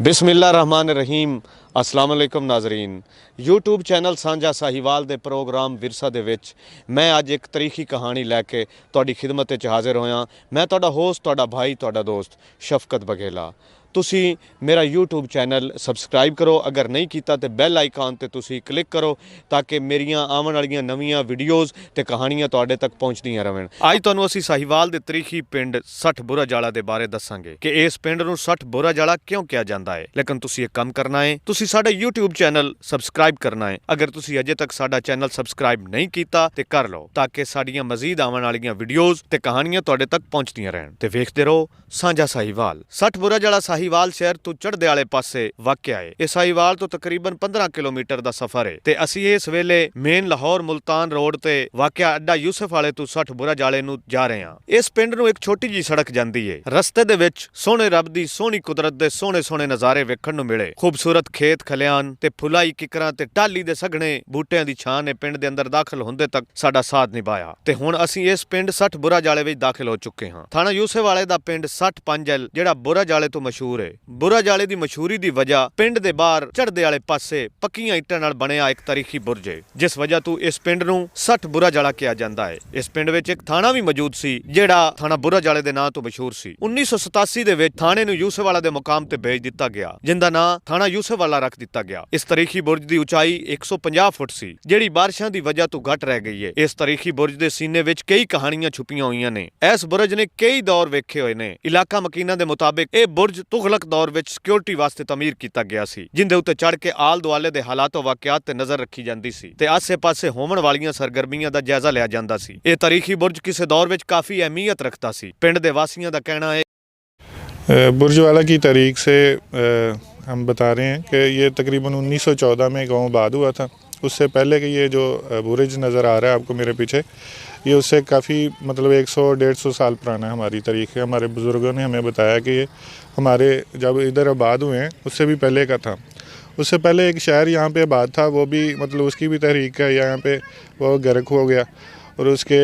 ਬਿਸਮਿਲ੍ਲਾਹਿਰਰਹਿਮਾਨਿਰਰਹੀਮ। अस्सलाम वालेकुम नाजरीन। यूट्यूब चैनल सांझा साहिवाल दे प्रोग्राम विरसा दे विच मैं अज एक तारीखी कहानी लैके तुहाडी खिदमत च हाजिर होया। मैं तुहाडा होस्ट, तुहाडा भाई, तुहाडा दोस्त शफकत बघेला। तुसी मेरा यूट्यूब चैनल सबसक्राइब करो, अगर नहीं कीता तो बैल आइकॉन ते तुसी क्लिक करो ताकि मेरियां आवन वालियां नवीं वीडियोज़ ते कहानियां तुहाडे तक पहुँचदियां रहन। अज तुहानूं असीं साहिवाल दे तारीखी पिंड सठ बुरा जाला दे बारे दस्सांगे कि इस पिंड नूं सठ बुरा जाला क्यों कहा जाता है। लेकिन तुसी एक काम करना है, तुसी साडा यूट्यूब चैनल सबसक्राइब करना है। अगर तुसी अजे तक साडा चैनल सबसक्राइब नहीं कीता तो कर लो ताकि साडियां मजीद आवन वालियां वीडियोज़ ते कहानियां तुहाडे तक पहुँचदियां रहन। ते वेखदे रहो सांझा साहिवाल। सठ बुरा जाला साहिवाल शहर तो चढ़दे आले पासे वाक़या है। इस साहिवाल तो तकरीबन 15 किलोमीटर का सफर है ते असी इस वेले मेन लाहौर मुल्तान रोड ते वाक़या अड्डा यूसुफ वाले तो सठ बुरा जाले नूं जा रहे हैं। इस पिंड नूं एक छोटी जी सड़क जांदी है। रस्ते दे विच सोहणे रब दी सोहनी कुदरत दे सोहणे सोहणे नज़ारे वेखण नूं मिले। खूबसूरत खेत खलियान ते फुलाई किकरां ते टाली दे सघणे बूटियां दी छां ने पिंड दे अंदर दाखिल होंदे तक साडा साथ निभाया ते हुण असी इस पिंड सठ बुरा जाले विच दाखिल हो चुके हां। थाणा यूसुफ वाले दा पिंड 60 ਜਿਹੜਾ बुरा जाले तो मशहूर है। बुरा जाले ਦੀ ਮਸ਼ਹੂਰੀ ਦੀ ਵਜ੍ਹਾ ਪਿੰਡ ਦੇ ਬਾਹਰ ਚੜ੍ਹਦੇ ਵਾਲੇ ਪਾਸੇ ਪੱਕੀਆਂ ਇੱਟਾਂ ਨਾਲ ਬਣਿਆ ਇੱਕ ਤਾਰੀਖੀ ਬੁਰਜ ਹੈ, ਜਿਸ ਵਜ੍ਹਾ ਤੋਂ ਇਸ ਪਿੰਡ ਨੂੰ 60 ਬੁਰਾ ਜਾਲਾ ਕਿਹਾ ਜਾਂਦਾ ਹੈ। ਇਸ ਪਿੰਡ ਵਿੱਚ ਇੱਕ ਥਾਣਾ ਵੀ ਮੌਜੂਦ ਸੀ ਜਿਹੜਾ ਥਾਣਾ ਬੁਰਾ ਜਾਲੇ ਦੇ ਨਾਂ ਤੋਂ ਮਸ਼ਹੂਰ ਸੀ। 1987 ਦੇ ਵਿੱਚ ਥਾਣੇ ਨੂੰ ਯੂਸਫ ਵਾਲਾ ਦੇ ਮੁਕਾਮ ਤੇ ਭੇਜ ਦਿੱਤਾ ਗਿਆ, ਜਿੰਦਾ ਨਾਂ ਥਾਣਾ ਯੂਸਫ ਵਾਲਾ ਰੱਖ ਦਿੱਤਾ ਗਿਆ। ਇਸ ਤਾਰੀਖੀ ਬੁਰਜ ਦੀ ਉਚਾਈ 150 ਫੁੱਟ ਸੀ, ਜਿਹੜੀ ਬਾਰਿਸ਼ਾਂ ਦੀ ਵਜ੍ਹਾ ਤੋਂ ਘਟ ਰਹਿ ਗਈ ਹੈ। ਇਸ ਤਾਰੀਖੀ ਬੁਰਜ ਦੇ ਸੀਨੇ ਵਿੱਚ ਕਈ ਕਹਾਣੀਆਂ ਛੁਪੀਆਂ ਹੋਈਆਂ ਨੇ। ਇਸ ਬੁਰਜ ਨੇ ਕਈ ਦੌਰ ਵੇਖੇ ਹੋਏ ਨੇ। ਇਲਾਕਾ ਮਕੀਨਾਂ ਦੇ ਮੁਤਾਬਿਕ ਇਹ ਬੁਰਜ ਤੁਗਲਕ ਦੌਰ ਵਿੱਚ ਸਿਕਿਉਰਿਟੀ ਵਾਸਤੇ ਤਮੀਰ ਕੀਤਾ ਗਿਆ ਸੀ, ਜਿੰਦੇ ਉੱਤੇ ਚੜ੍ਹ ਕੇ ਆਲ ਦੁਆਲੇ ਦੇ ਹਾਲਾਤ ਵਾਕਿਆਤ ਤੇ ਨਜ਼ਰ ਰੱਖੀ ਜਾਂਦੀ ਸੀ ਤੇ ਆਸੇ-ਪਾਸੇ ਹੋਣ ਵਾਲੀਆਂ ਸਰਗਰਮੀਆਂ ਦਾ ਜਾਇਜ਼ਾ ਲਿਆ ਜਾਂਦਾ ਸੀ। ਇਹ ਤਾਰੀਖੀ ਬੁਰਜ ਕਿਸੇ ਦੌਰ ਵਿੱਚ ਕਾਫੀ ਅਹਿਮੀਅਤ ਰੱਖਦਾ ਸੀ। ਪਿੰਡ ਦੇ ਵਾਸੀਆਂ ਦਾ ਕਹਿਣਾ ਹੈ बुर्ज वाला की तारीख से हम बता रहे हैं कि ये तकरीबन 1914 में गांव आबाद हुआ था। उससे पहले कि ये जो बुर्ज नज़र आ रहा है आपको मेरे पीछे, ये उससे काफ़ी मतलब 100-150 साल पुराना है। हमारी तारीख है, हमारे बुज़ुर्गों ने हमें बताया कि ये हमारे जब इधर आबाद हुए हैं उससे भी पहले का था। उससे पहले एक शहर यहाँ पे आबाद था, वो भी मतलब उसकी भी तहरीक है, यहाँ पे वो गर्क हो गया। और उसके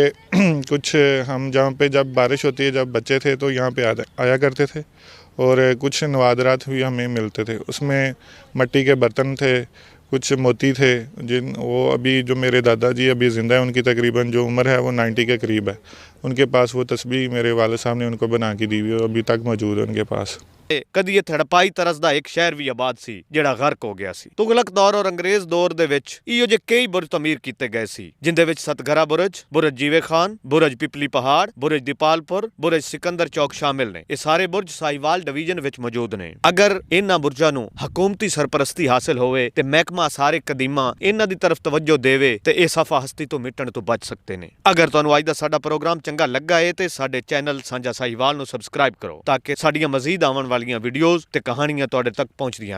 कुछ हम जहाँ पे जब बारिश होती है, जब बच्चे थे तो यहाँ पे आया करते थे और कुछ नवादरात भी हमें मिलते थे। उसमें मिट्टी के बर्तन थे, कुछ मोती थे, वो अभी जो मेरे दादाजी अभी ज़िंदा है, उनकी तकरीबन जो उम्र है वो 90 के करीब है। उनके पास वो तस्बीह मेरे वालिद साहब ने उनको बना के दी हुई है, अभी तक मौजूद है उनके पास। ਕਦੀ ਇਹ ਹੜਪਾਈ ਤਰਸ ਦਾ ਇੱਕ ਸ਼ਹਿਰ ਵੀ ਆਬਾਦ ਸੀ ਜਿਹੜਾ ਗਰਕ ਹੋ ਗਿਆ ਸੀ। ਤੁਗਲਕ ਦੌਰ ਔਰ ਅੰਗਰੇਜ਼ ਦੌਰ ਦੇ ਵਿੱਚ ਇਹੋ ਜਿਹੇ ਕਈ ਬੁਰਜ ਤਮੀਰ ਕੀਤੇ ਗਏ ਸੀ, ਜਿੰਦੇ ਵਿੱਚ ਸਤਗਰਾ ਬੁਰਜ, ਬੁਰਜ ਜੀਵੇ ਖਾਨ, ਬੁਰਜ ਪਿਪਲੀ ਪਹਾੜ, ਬੁਰਜ ਦੀਪਾਲਪੁਰ, ਬੁਰਜ ਸਿਕੰਦਰ ਚੌਕ ਸ਼ਾਮਿਲ ਨੇ। ਇਹ ਸਾਰੇ ਬੁਰਜ ਸਾਹੀਵਾਲ ਡਿਵੀਜ਼ਨ ਵਿੱਚ ਮੌਜੂਦ ਨੇ। ਅਗਰ ਇਹਨਾਂ ਬੁਰਜਾਂ ਨੂੰ ਹਕੂਮਤੀ ਸਰਪ੍ਰਸਤੀ ਹਾਸਲ ਹੋਵੇ ਤੇ ਮਹਿਕਮਾ ਸਾਰੇ ਕਦੀਮਾ ਇਹਨਾਂ ਦੀ ਤਰਫ ਤਵੱਜੋ ਦੇਵੇ ਤੇ ਇਹ ਸਫਾ ਹਸਤੀ ਤੋਂ ਮਿਟਣ ਤੋਂ ਬਚ ਸਕਦੇ ਨੇ। ਅਗਰ ਤੁਹਾਨੂੰ ਅੱਜ ਦਾ ਸਾਡਾ ਪ੍ਰੋਗਰਾਮ ਚੰਗਾ ਲੱਗਾ ਹੈ ਤੇ ਸਾਡੇ ਚੈਨਲ ਸਾਂਝਾ ਸਾਹੀਵਾਲ ਨੂੰ ਸਬਸਕ੍ਰਾਈਬ ਕਰੋ ਤਾਕਿ ਸਾਡੀਆਂ ਮਜ਼ੀਦ ਆਉਣ ਵਾਲੀਆਂ ਵੀਡੀਓਜ਼ ਤੇ ਕਹਾਣੀਆਂ ਤੁਹਾਡੇ ਤੱਕ ਪਹੁੰਚਦੀਆਂ